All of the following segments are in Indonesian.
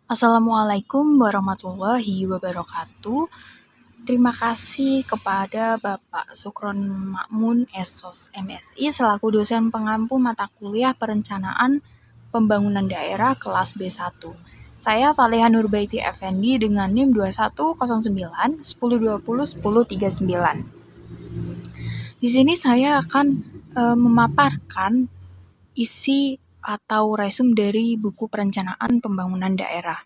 Assalamualaikum warahmatullahi wabarakatuh. Terima kasih kepada Bapak Sukron Makmun Esos MSI selaku dosen pengampu mata kuliah Perencanaan Pembangunan Daerah kelas B1. Saya Faleha Nurbaiti Effendi dengan NIM 2109 1020 1039. Di sini saya akan memaparkan isi atau resume dari buku Perencanaan Pembangunan Daerah.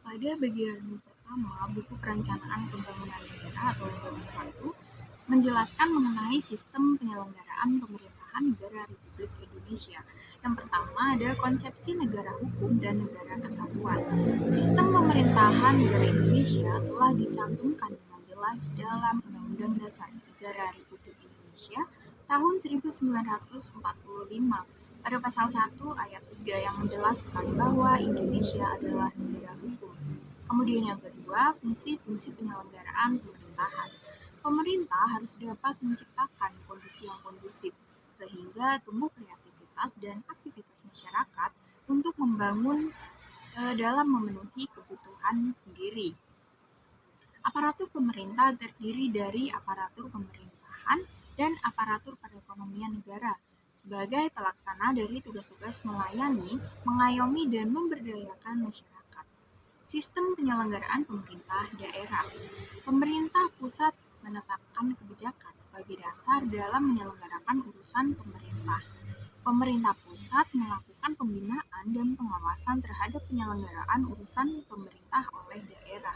Pada bagian pertama, buku Perencanaan Pembangunan Daerah atau bab 1 menjelaskan mengenai sistem penyelenggaraan pemerintahan negara Republik Indonesia. Yang pertama ada konsepsi negara hukum dan negara kesatuan. Sistem pemerintahan negara Indonesia telah dicantumkan dengan jelas dalam Undang-Undang Dasar Negara Republik Indonesia tahun 1945 pada pasal 1 ayat 3 yang menjelaskan bahwa Indonesia adalah negara hukum. Kemudian yang kedua, fungsi-fungsi penyelenggaraan pemerintahan. Pemerintah harus dapat menciptakan kondisi yang kondusif sehingga tumbuh kreativitas dan aktivitas masyarakat untuk membangun dalam memenuhi kebutuhan sendiri. Aparatur pemerintah terdiri dari aparatur pemerintahan dan aparatur perekonomian negara sebagai pelaksana dari tugas-tugas melayani, mengayomi, dan memberdayakan masyarakat. Sistem penyelenggaraan pemerintah daerah. Pemerintah pusat menetapkan kebijakan sebagai dasar dalam menyelenggarakan urusan pemerintah. Pemerintah pusat melakukan pembinaan dan pengawasan terhadap penyelenggaraan urusan pemerintah oleh daerah.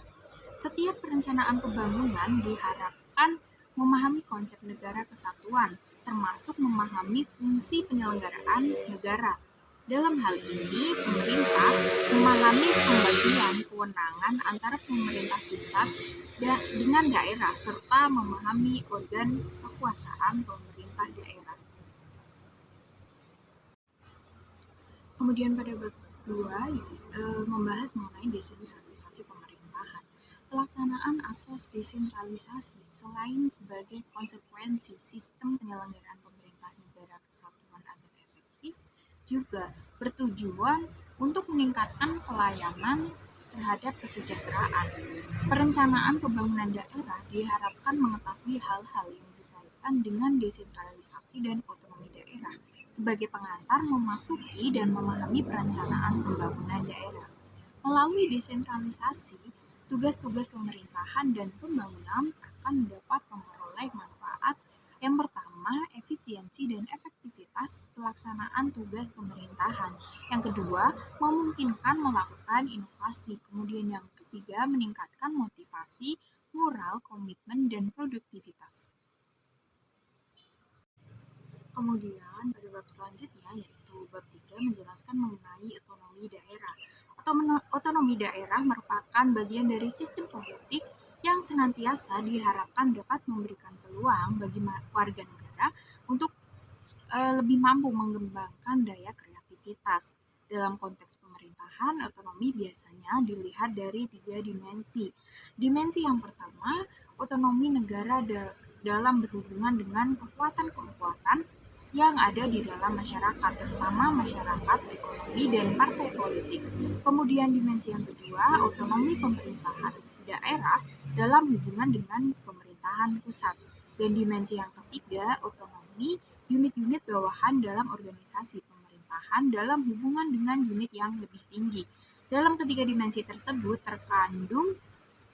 Setiap perencanaan pembangunan diharapkan memahami konsep negara kesatuan, termasuk memahami fungsi penyelenggaraan negara. Dalam hal ini, pemerintah memahami pembagian kewenangan antara pemerintah pusat dengan daerah, serta memahami organ kekuasaan pemerintah daerah. Kemudian pada bab 2 membahas mengenai desentralisasi pemerintahan. Pelaksanaan asas desentralisasi selain sebagai konsekuensi sistem penyelenggaraan pemerintah negara kesatuan agar efektif, juga bertujuan untuk meningkatkan pelayanan terhadap kesejahteraan. Perencanaan pembangunan daerah diharapkan mengetahui hal-hal yang berkaitan dengan desentralisasi dan otonomi daerah sebagai pengantar memasuki dan memahami perencanaan pembangunan daerah. Melalui desentralisasi, tugas-tugas pemerintahan dan pembangunan akan dapat memperoleh manfaat. Yang pertama, efisiensi dan efektivitas pelaksanaan tugas pemerintahan. Yang kedua, memungkinkan melakukan inovasi. Kemudian yang ketiga, meningkatkan motivasi, moral, komitmen, dan produktivitas. Kemudian pada bab selanjutnya yaitu bab 3 menjelaskan mengenai otonomi daerah. Otonomi daerah merupakan bagian dari sistem politik yang senantiasa diharapkan dapat memberikan peluang bagi warga negara untuk lebih mampu mengembangkan daya kreativitas. Dalam konteks pemerintahan, otonomi biasanya dilihat dari 3 dimensi. Dimensi yang pertama, otonomi negara dalam berhubungan dengan kekuatan-kekuatan yang ada di dalam masyarakat, terutama masyarakat, ekonomi, dan partai politik. Kemudian dimensi yang kedua, otonomi pemerintahan daerah dalam hubungan dengan pemerintahan pusat. Dan dimensi yang ketiga, otonomi unit-unit bawahan dalam organisasi pemerintahan dalam hubungan dengan unit yang lebih tinggi. Dalam ketiga dimensi tersebut terkandung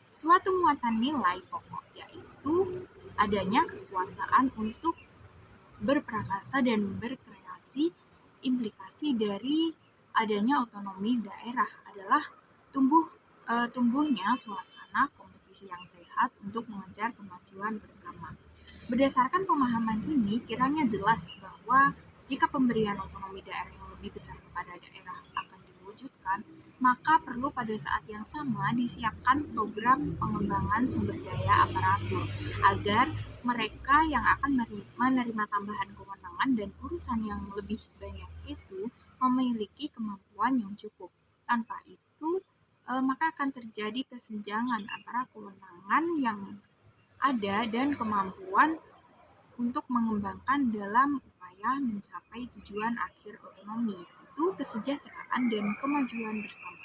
suatu muatan nilai pokok, yaitu adanya kekuasaan untuk berprakarsa dan berkreasi. Implikasi dari adanya otonomi daerah adalah tumbuhnya suasana kompetisi yang sehat untuk mengejar kemajuan bersama. Berdasarkan pemahaman ini, kiranya jelas bahwa jika pemberian otonomi daerah yang lebih besar kepada daerah akan diwujudkan, maka perlu pada saat yang sama disiapkan program pengembangan sumber daya aparatur agar mereka yang akan menerima tambahan kewenangan dan urusan yang lebih banyak itu memiliki kemampuan yang cukup. Tanpa itu, maka akan terjadi kesenjangan antara kewenangan yang ada dan kemampuan untuk mengembangkan dalam upaya mencapai tujuan akhir otonomi, yaitu kesejahteraan kesejahteraan dan kemajuan bersama.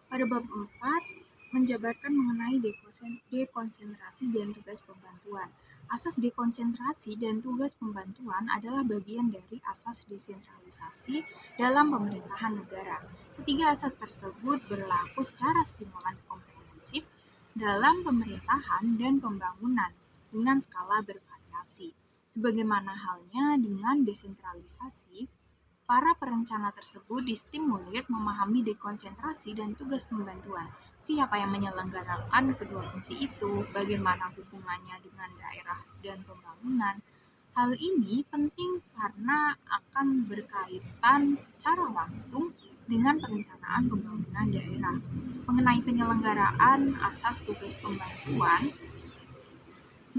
Pada bab 4, menjabarkan mengenai dekonsentrasi dan tugas pembantuan. Asas dekonsentrasi dan tugas pembantuan adalah bagian dari asas desentralisasi dalam pemerintahan negara. Ketiga asas tersebut berlaku secara stimulan komprehensif dalam pemerintahan dan pembangunan dengan skala bervariasi. Sebagaimana halnya dengan desentralisasi, para perencana tersebut distimulir memahami dekonsentrasi dan tugas pembantuan. Siapa yang menyelenggarakan kedua fungsi itu, bagaimana hubungannya dengan daerah dan pembangunan. Hal ini penting karena akan berkaitan secara langsung dengan perencanaan pembangunan daerah. Mengenai penyelenggaraan asas tugas pembantuan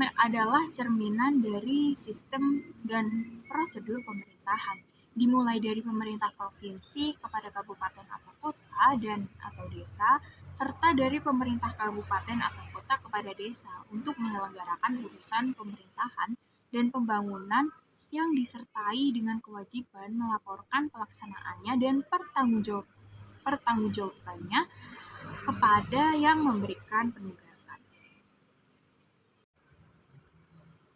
adalah cerminan dari sistem dan prosedur pemerintahan, dimulai dari pemerintah provinsi kepada kabupaten atau kota dan atau desa, serta dari pemerintah kabupaten atau kota kepada desa untuk menyelenggarakan urusan pemerintahan dan pembangunan yang disertai dengan kewajiban melaporkan pelaksanaannya dan pertanggungjawabannya kepada yang memberikan penugasan.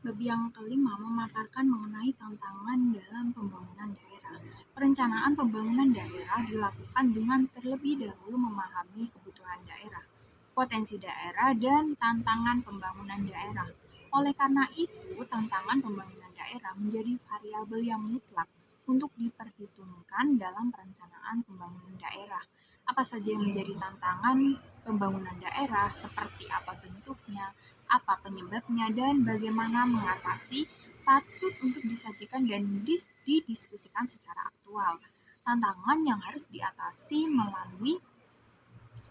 Bab yang kelima memaparkan mengenai tantangan dalam pembangunan daerah. Perencanaan pembangunan daerah dilakukan dengan terlebih dahulu memahami kebutuhan daerah, potensi daerah, dan tantangan pembangunan daerah. Oleh karena itu, tantangan pembangunan daerah menjadi variabel yang mutlak untuk diperhitungkan dalam perencanaan pembangunan daerah. Apa saja yang menjadi tantangan pembangunan daerah, seperti apa bentuknya, apa penyebabnya, dan bagaimana mengatasi, patut untuk disajikan dan didiskusikan secara aktual. Tantangan yang harus diatasi melalui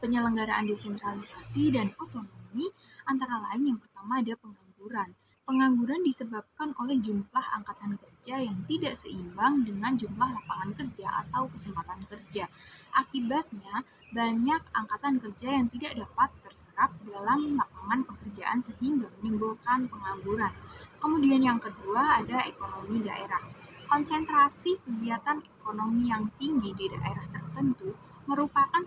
penyelenggaraan desentralisasi dan otonomi antara lain yang pertama ada pengangguran. Pengangguran disebabkan oleh jumlah angkatan kerja yang tidak seimbang dengan jumlah lapangan kerja atau kesempatan kerja. Akibatnya, banyak angkatan kerja yang tidak dapat terserap dalam lapangan pekerjaan sehingga menimbulkan pengangguran. Kemudian yang kedua ada ekonomi daerah. Konsentrasi kegiatan ekonomi yang tinggi di daerah tertentu merupakan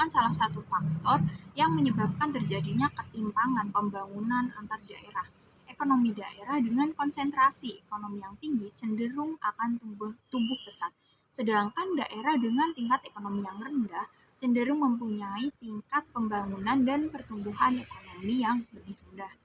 salah satu faktor yang menyebabkan terjadinya ketimpangan pembangunan antar daerah. Ekonomi daerah dengan konsentrasi ekonomi yang tinggi cenderung akan tumbuh pesat, sedangkan daerah dengan tingkat ekonomi yang rendah cenderung mempunyai tingkat pembangunan dan pertumbuhan ekonomi yang lebih rendah.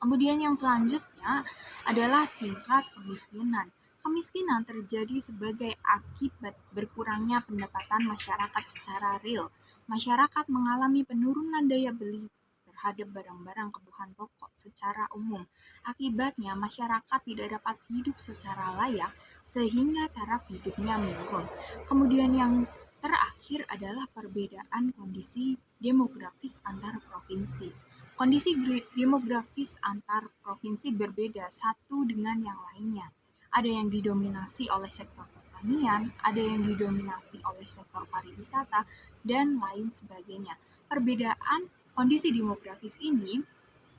Kemudian yang selanjutnya adalah tingkat kemiskinan. Kemiskinan terjadi sebagai akibat berkurangnya pendapatan masyarakat secara real. Masyarakat mengalami penurunan daya beli terhadap barang-barang kebutuhan pokok secara umum. Akibatnya, masyarakat tidak dapat hidup secara layak sehingga taraf hidupnya menurun. Kemudian yang terakhir adalah perbedaan kondisi demografis antar provinsi. Kondisi demografis antar provinsi berbeda satu dengan yang lainnya. Ada yang didominasi oleh sektor pertanian, ada yang didominasi oleh sektor pariwisata, dan lain sebagainya. Perbedaan kondisi demografis ini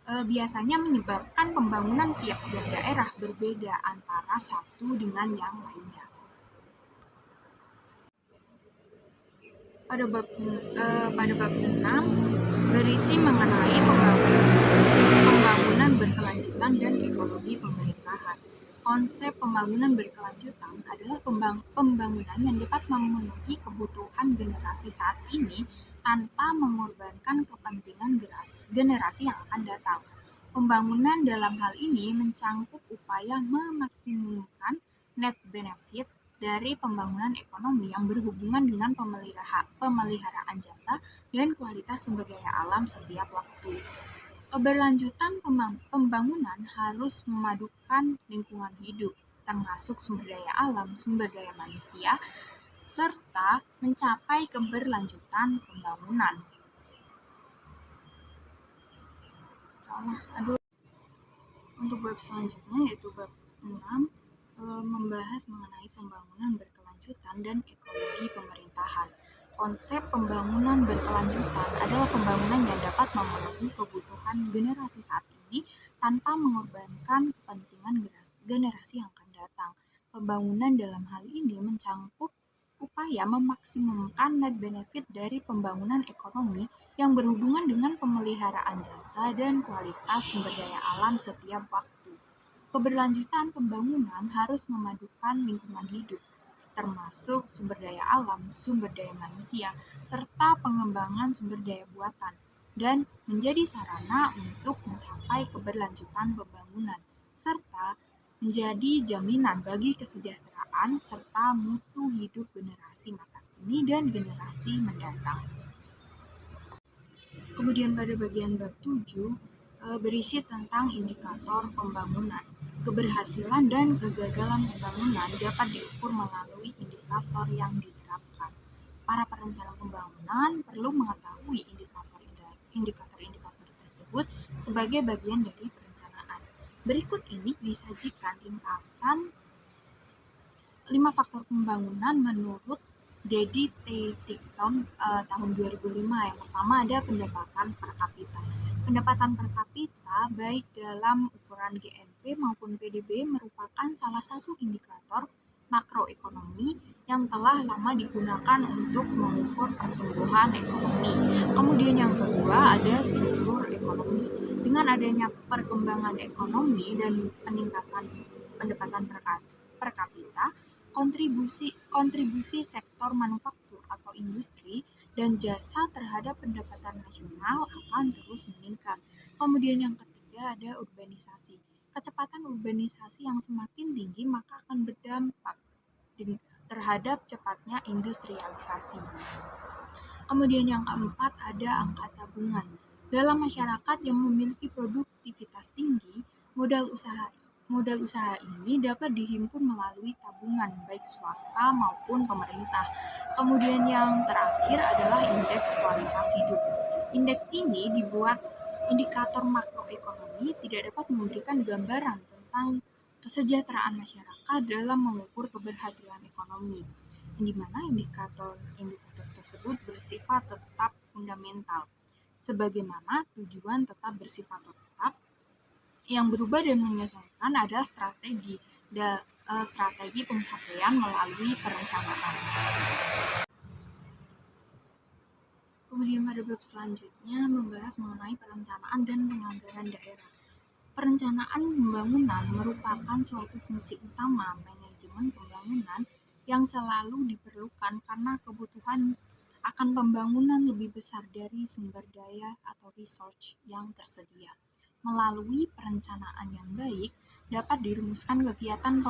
biasanya menyebabkan pembangunan tiap-tiap daerah berbeda antara satu dengan yang lainnya. Pada bab 6 berisi mengenai pembangunan berkelanjutan dan ekologi pemerintahan. Konsep pembangunan berkelanjutan adalah pembangunan yang dapat memenuhi kebutuhan generasi saat ini tanpa mengorbankan kepentingan generasi yang akan datang. Pembangunan dalam hal ini mencangkup upaya memaksimumkan net benefit dari pembangunan ekonomi yang berhubungan dengan pemeliharaan jasa dan kualitas sumber daya alam setiap waktu. Keberlanjutan pembangunan harus memadukan lingkungan hidup, termasuk sumber daya alam, sumber daya manusia, serta mencapai keberlanjutan pembangunan. Untuk bab selanjutnya yaitu bab 6 membahas mengenai pembangunan berkelanjutan dan ekologi pemerintahan. Konsep pembangunan berkelanjutan adalah pembangunan yang dapat memenuhi kebutuhan generasi saat ini tanpa mengorbankan kepentingan generasi yang akan datang. pembangunan dalam hal ini mencangkup upaya memaksimumkan net benefit dari pembangunan ekonomi yang berhubungan dengan pemeliharaan jasa dan kualitas sumber daya alam setiap waktu. Keberlanjutan pembangunan harus memadukan lingkungan hidup, termasuk sumber daya alam, sumber daya manusia, serta pengembangan sumber daya buatan, dan menjadi sarana untuk mencapai keberlanjutan pembangunan, serta menjadi jaminan bagi kesejahteraan serta mutu hidup generasi masa kini dan generasi mendatang. Kemudian pada bagian bab 7 berisi tentang indikator pembangunan. Keberhasilan dan kegagalan pembangunan dapat diukur melalui indikator yang diterapkan. Para perencana pembangunan perlu mengetahui indikator-indikator tersebut sebagai bagian dari perencanaan. Berikut ini disajikan ringkasan 5 faktor pembangunan menurut Dedi T. Dixon tahun 2005. Yang pertama ada pendapatan per kapita. Pendapatan per kapita baik dalam ukuran GNP maupun PDB merupakan salah satu indikator makroekonomi yang telah lama digunakan untuk mengukur pertumbuhan ekonomi. Kemudian yang kedua ada struktur ekonomi. Dengan adanya perkembangan ekonomi dan peningkatan pendapatan per kapita, kontribusi sektor manufaktur atau industri dan jasa terhadap pendapatan nasional akan terus meningkat. Kemudian yang ketiga ada urbanisasi. Kecepatan urbanisasi yang semakin tinggi maka akan berdampak terhadap cepatnya industrialisasi. Kemudian yang keempat ada angka tabungan. Dalam masyarakat yang memiliki produktivitas tinggi, modal usaha ini dapat dihimpun melalui tabungan baik swasta maupun pemerintah. Kemudian yang terakhir adalah indeks kualitas hidup. Indeks ini dibuat indikator makroekonomi tidak dapat memberikan gambaran tentang kesejahteraan masyarakat dalam mengukur keberhasilan ekonomi, di mana indikator tersebut bersifat tetap fundamental, sebagaimana tujuan tetap bersifat tetap. Yang berubah dan menyesuaikan adalah strategi pencapaian melalui perencanaan. Kemudian pada bab selanjutnya membahas mengenai perencanaan dan penganggaran daerah. Perencanaan pembangunan merupakan suatu fungsi utama manajemen pembangunan yang selalu diperlukan karena kebutuhan akan pembangunan lebih besar dari sumber daya atau resource yang tersedia. Melalui perencanaan yang baik, dapat dirumuskan kegiatan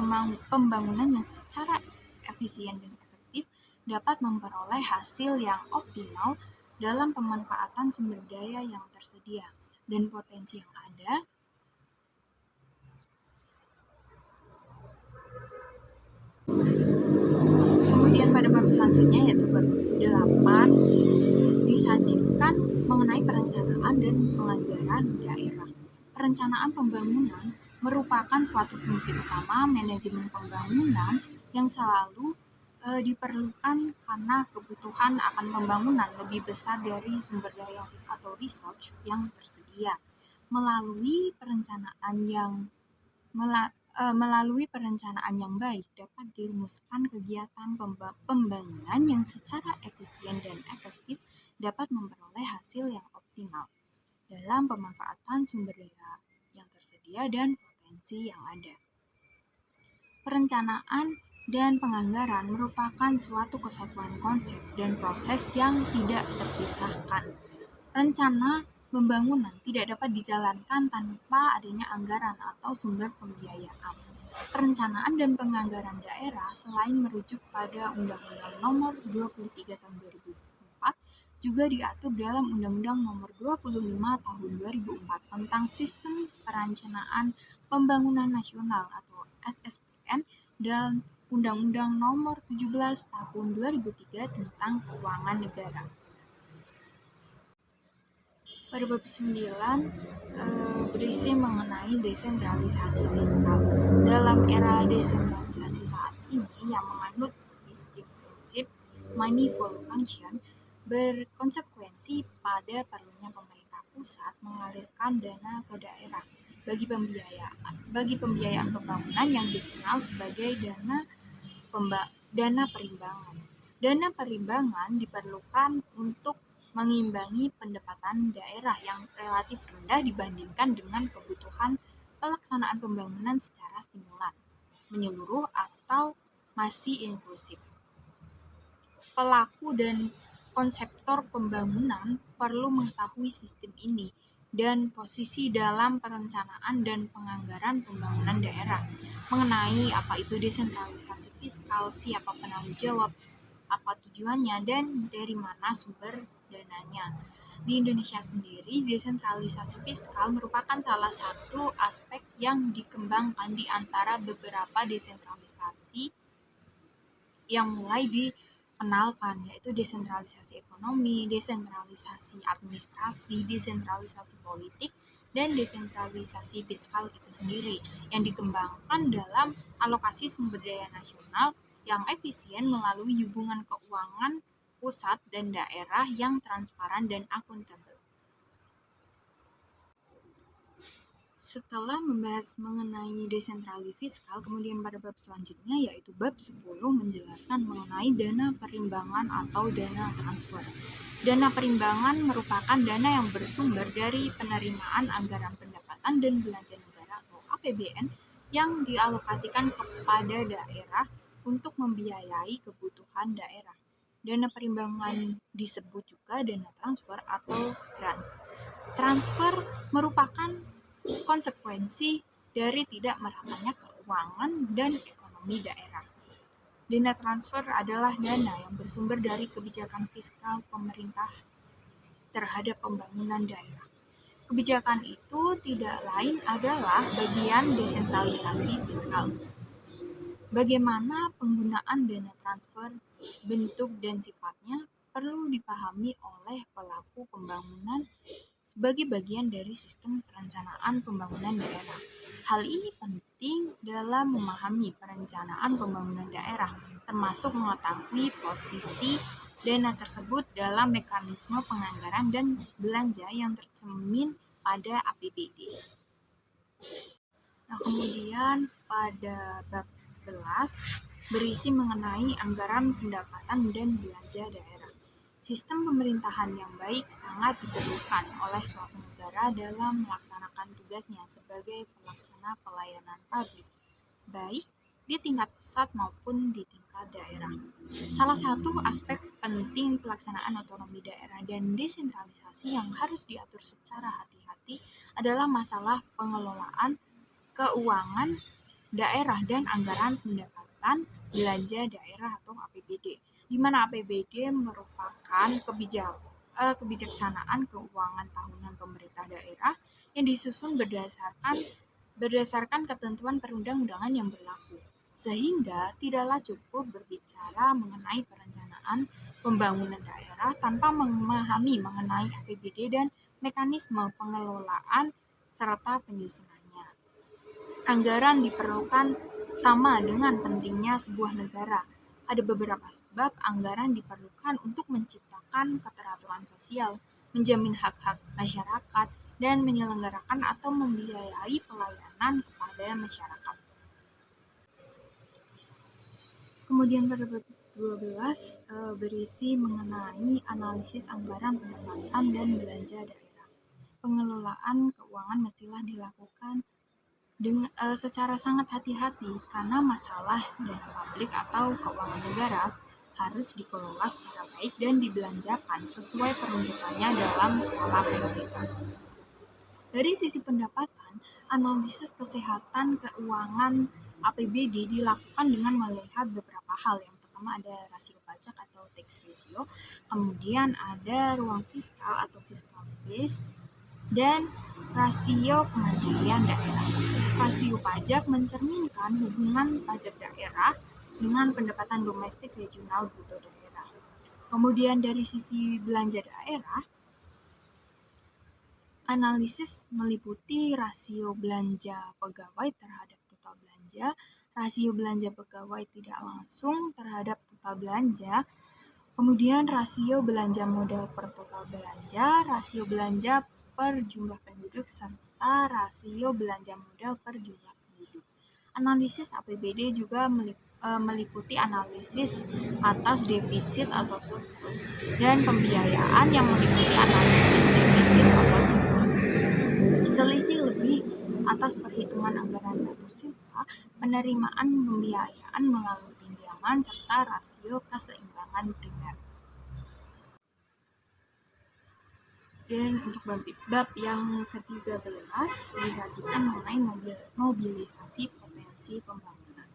pembangunan yang secara efisien dan efektif dapat memperoleh hasil yang optimal dalam pemanfaatan sumber daya yang tersedia dan potensi yang ada. Kemudian pada bab selanjutnya yaitu bab 8 disajikan mengenai perencanaan dan penganggaran daerah. Perencanaan pembangunan merupakan suatu fungsi utama manajemen pembangunan yang selalu diperlukan karena kebutuhan akan pembangunan lebih besar dari sumber daya atau resource yang tersedia. Melalui perencanaan yang baik dapat dirumuskan kegiatan pembangunan yang secara efisien dan efektif dapat memperoleh hasil yang optimal dalam pemanfaatan sumber daya yang tersedia dan potensi yang ada. Perencanaan dan penganggaran merupakan suatu kesatuan konsep dan proses yang tidak terpisahkan. Rencana pembangunan tidak dapat dijalankan tanpa adanya anggaran atau sumber pembiayaan. Perencanaan dan penganggaran daerah selain merujuk pada Undang-Undang Nomor 23 Tahun 2004 juga diatur dalam Undang-Undang Nomor 25 Tahun 2004 tentang Sistem Perencanaan Pembangunan Nasional atau SSPN dan Undang-Undang Nomor 17 Tahun 2003 tentang Keuangan Negara. Pada bab 9 berisi mengenai desentralisasi fiskal. Dalam era desentralisasi saat ini yang menganut sistem prinsip money for function, berkonsekuensi pada perlunya pemerintah pusat mengalirkan dana ke daerah bagi pembiayaan pembangunan yang dikenal sebagai dana perimbangan. Dana perimbangan diperlukan untuk mengimbangi pendapatan daerah yang relatif rendah dibandingkan dengan kebutuhan pelaksanaan pembangunan secara stimulan, menyeluruh, atau masih inklusif. Pelaku dan konseptor pembangunan perlu mengetahui sistem ini dan posisi dalam perencanaan dan penganggaran pembangunan daerah, mengenai apa itu desentralisasi fiskal, siapa penanggung jawab, apa tujuannya, dan dari mana sumber dananya. Di Indonesia sendiri, desentralisasi fiskal merupakan salah satu aspek yang dikembangkan di antara beberapa desentralisasi yang mulai dikenalkan, yaitu desentralisasi ekonomi, desentralisasi administrasi, desentralisasi politik, dan desentralisasi fiskal itu sendiri yang dikembangkan dalam alokasi sumber daya nasional yang efisien melalui hubungan keuangan pusat dan daerah yang transparan dan akuntabel. Setelah membahas mengenai desentralisasi fiskal, kemudian pada bab selanjutnya yaitu bab 10 menjelaskan mengenai dana perimbangan atau dana transfer. Dana perimbangan merupakan dana yang bersumber dari penerimaan anggaran pendapatan dan belanja negara atau APBN yang dialokasikan kepada daerah untuk membiayai kebutuhan daerah. Dana perimbangan disebut juga dana transfer atau grants. Transfer merupakan konsekuensi dari tidak meratanya keuangan dan ekonomi daerah. Dana transfer adalah dana yang bersumber dari kebijakan fiskal pemerintah terhadap pembangunan daerah. Kebijakan itu tidak lain adalah bagian desentralisasi fiskal. Bagaimana penggunaan dana transfer, bentuk dan sifatnya perlu dipahami oleh pelaku pembangunan sebagai bagian dari sistem perencanaan pembangunan daerah. Hal ini penting dalam memahami perencanaan pembangunan daerah, termasuk mengetahui posisi dana tersebut dalam mekanisme penganggaran dan belanja yang tercermin pada APBD. Nah, kemudian pada bab 11 berisi mengenai anggaran pendapatan dan belanja daerah. Sistem pemerintahan yang baik sangat diperlukan oleh suatu negara dalam melaksanakan tugasnya sebagai pelaksana pelayanan publik, baik di tingkat pusat maupun di tingkat daerah. Salah satu aspek penting pelaksanaan otonomi daerah dan desentralisasi yang harus diatur secara hati-hati adalah masalah pengelolaan keuangan daerah dan anggaran pendapatan belanja daerah atau APBD, di mana APBD merupakan kebijaksanaan keuangan tahunan pemerintah daerah yang disusun berdasarkan ketentuan perundang-undangan yang berlaku, sehingga tidaklah cukup berbicara mengenai perencanaan pembangunan daerah tanpa memahami mengenai APBD dan mekanisme pengelolaan serta penyusunannya. Anggaran diperlukan sama dengan pentingnya sebuah negara. Ada beberapa sebab anggaran diperlukan untuk menciptakan keteraturan sosial, menjamin hak-hak masyarakat, dan menyelenggarakan atau membiayai pelayanan kepada masyarakat. Kemudian pada bab 12 berisi mengenai analisis anggaran pendapatan dan belanja daerah. Pengelolaan keuangan mestilah dilakukan secara sangat hati-hati karena masalah dana publik atau keuangan negara harus dikelola secara baik dan dibelanjakan sesuai peruntukannya dalam skala prioritas. Dari sisi pendapatan, analisis kesehatan keuangan APBD dilakukan dengan melihat beberapa hal. Yang pertama ada rasio pajak atau tax ratio, kemudian ada ruang fiskal atau fiscal space, dan rasio kemandirian daerah. Rasio pajak mencerminkan hubungan pajak daerah dengan pendapatan domestik regional bruto daerah. Kemudian dari sisi belanja daerah, analisis meliputi rasio belanja pegawai terhadap total belanja, rasio belanja pegawai tidak langsung terhadap total belanja, kemudian rasio belanja modal per total belanja, rasio belanja per jumlah penduduk, serta serta rasio belanja modal per jumlah penduduk. Analisis APBD juga meliputi analisis atas defisit atau surplus dan pembiayaan yang meliputi analisis defisit atau surplus. Selisih lebih atas perhitungan anggaran atau silpa, penerimaan pembiayaan melalui pinjaman, serta rasio keseimbangan primer. Dan untuk bab yang ke-13 dikajikan mengenai mobilisasi potensi pembangunan.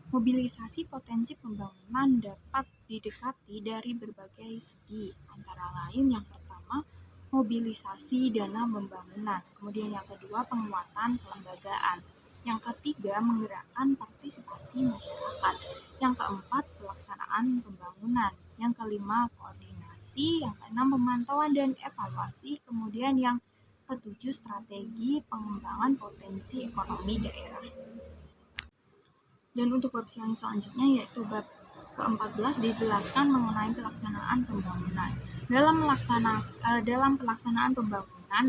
Mobilisasi potensi pembangunan dapat didekati dari berbagai segi, antara lain yang pertama, mobilisasi dana pembangunan, kemudian yang kedua, penguatan kelembagaan, yang ketiga, menggerakkan partisipasi masyarakat, yang keempat, pelaksanaan pembangunan, yang kelima, koordinasi, yang keenam, pemantauan dan evaluasi, kemudian yang ketujuh, strategi pengembangan potensi ekonomi daerah. Dan untuk bab yang selanjutnya yaitu bab ke-14 dijelaskan mengenai pelaksanaan pembangunan. Dalam pelaksanaan pembangunan,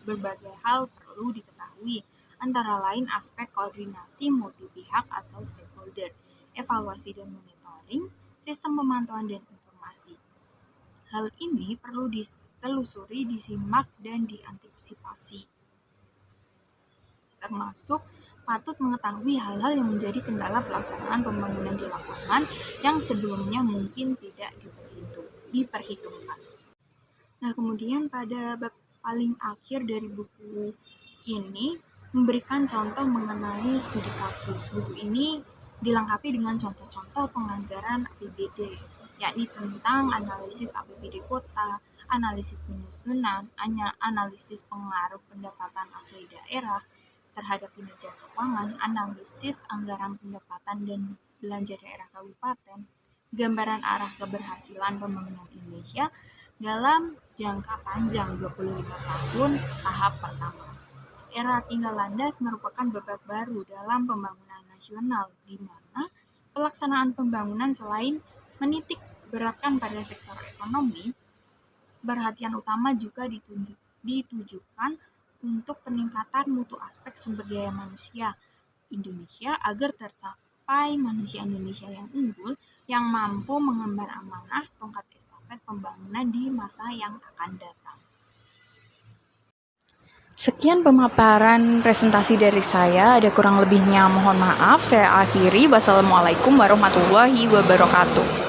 berbagai hal perlu diketahui, antara lain aspek koordinasi multi pihak atau stakeholder, evaluasi dan monitoring, sistem pemantauan dan informasi. Hal ini perlu ditelusuri, disimak, dan diantisipasi. Termasuk patut mengetahui hal-hal yang menjadi kendala pelaksanaan pembangunan di lapangan yang sebelumnya mungkin tidak diperhitungkan. Nah, kemudian pada bab paling akhir dari buku ini memberikan contoh mengenai studi kasus. Buku ini dilengkapi dengan contoh-contoh penganggaran APBD, yakni tentang analisis APBD kota, analisis penyusunan, analisis pengaruh pendapatan asli daerah terhadap kinerja keuangan, analisis anggaran pendapatan dan belanja daerah kabupaten, gambaran arah keberhasilan pembangunan Indonesia dalam jangka panjang 25 tahun tahap pertama. Era tinggal landas merupakan babak baru dalam pembangunan nasional, di mana pelaksanaan pembangunan selain menitik beratkan pada sektor ekonomi, perhatian utama juga ditujukan untuk peningkatan mutu aspek sumber daya manusia Indonesia agar tercapai manusia Indonesia yang unggul, yang mampu mengemban amanah tongkat estafet pembangunan di masa yang akan datang. Sekian pemaparan presentasi dari saya, ada kurang lebihnya mohon maaf. Saya akhiri. Wassalamualaikum warahmatullahi wabarakatuh.